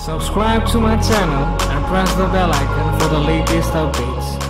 Subscribe to my channel and press the bell icon for the latest updates.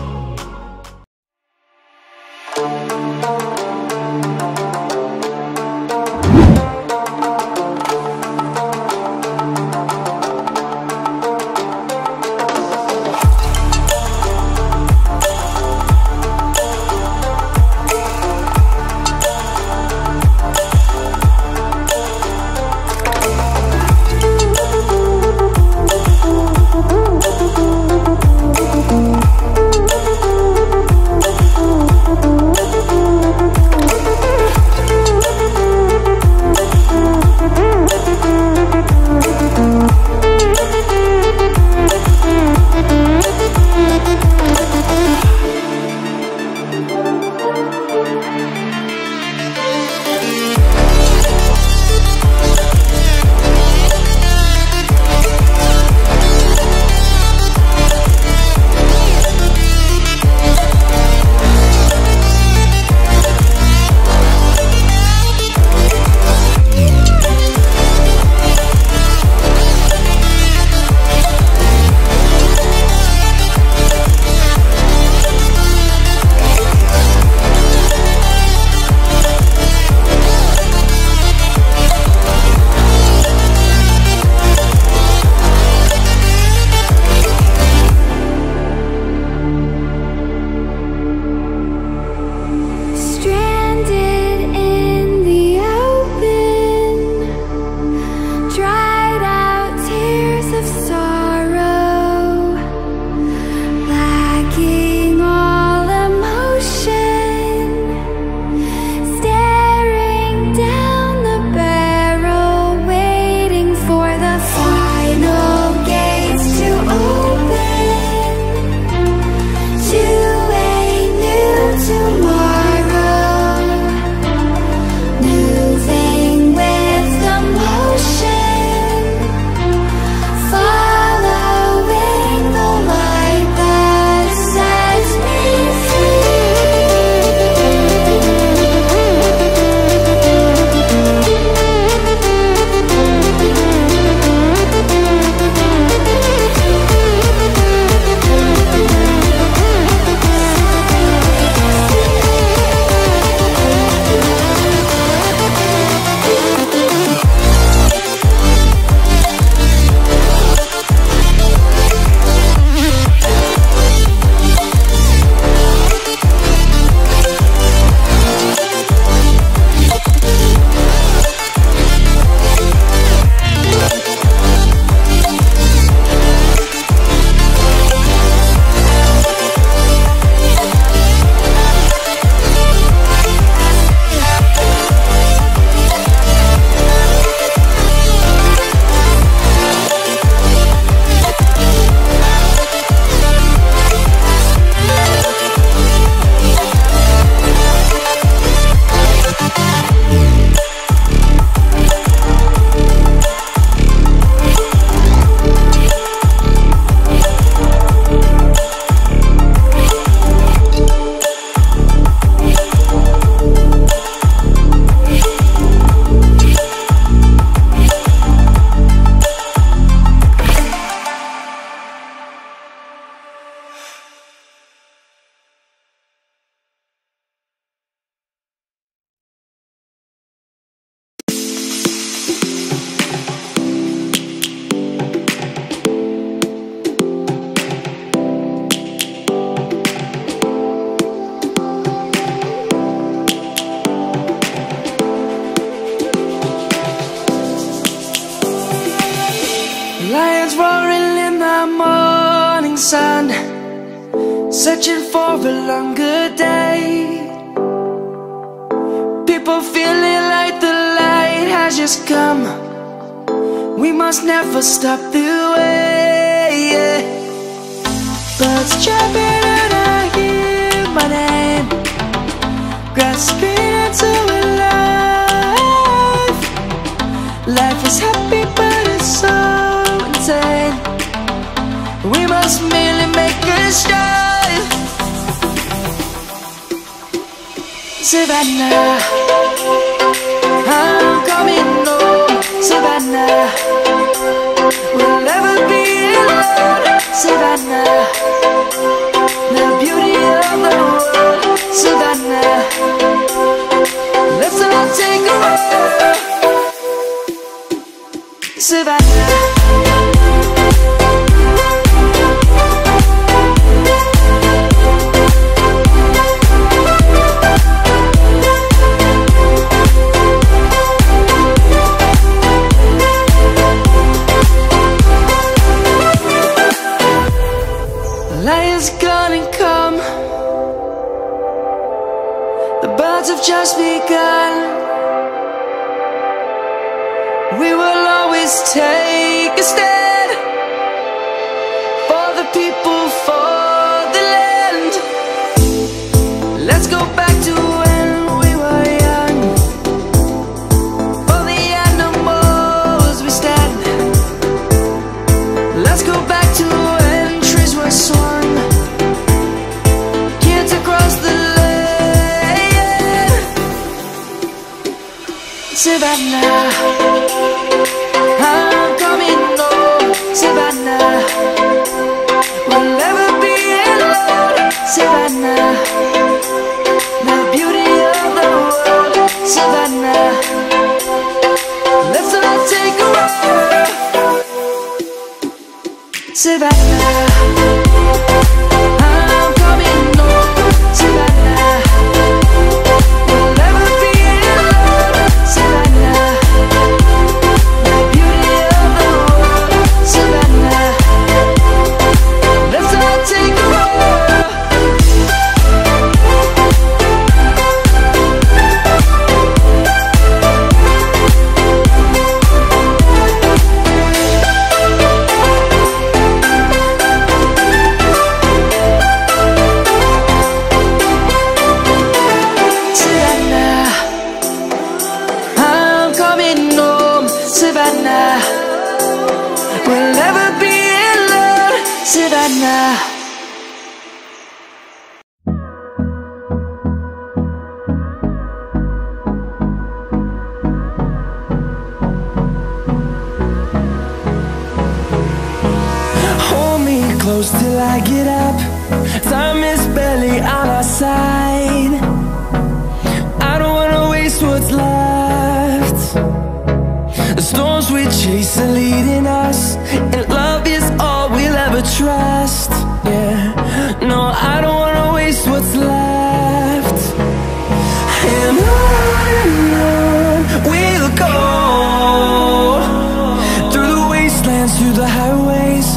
Lions roaring in the morning sun, searching for a longer day. People feeling like the light has just come. We must never stop the way. Birds chirping and I hear my name, grasping into a life. Life is happy but it's so insane. We must merely make a start. Savannah, I'm coming home. Savannah, we'll never Savannah. Lion's gonna come. The birds have just begun. We will always take a stand for the people, for the land. Let's go back to when we were young. For the animals we stand. Let's go back to when trees were swung. Kids across the land. Savannah, I'm coming home. Savannah, we'll never be alone. Savannah, the beauty of the world. Savannah, let's all take a ride. Savannah, I'm coming home. Savannah, we'll never be alone. Savannah, the beauty of the world. Savannah, let's all take a ride. Savannah, I'm coming home. Savannah, we'll never be alone. Savannah. Hold me close till I get up. Time is barely on our side. I don't wanna waste what's left. The storms we chase are leading us, and love is all we'll ever trust. Yeah, no, I don't wanna waste what's left. And on we'll go, through the wastelands, through the highways,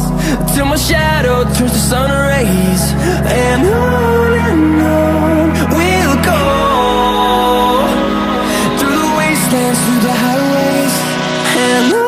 till my shadow turns to sun rays. And on we'll go, through the wastelands, through the highways, and on.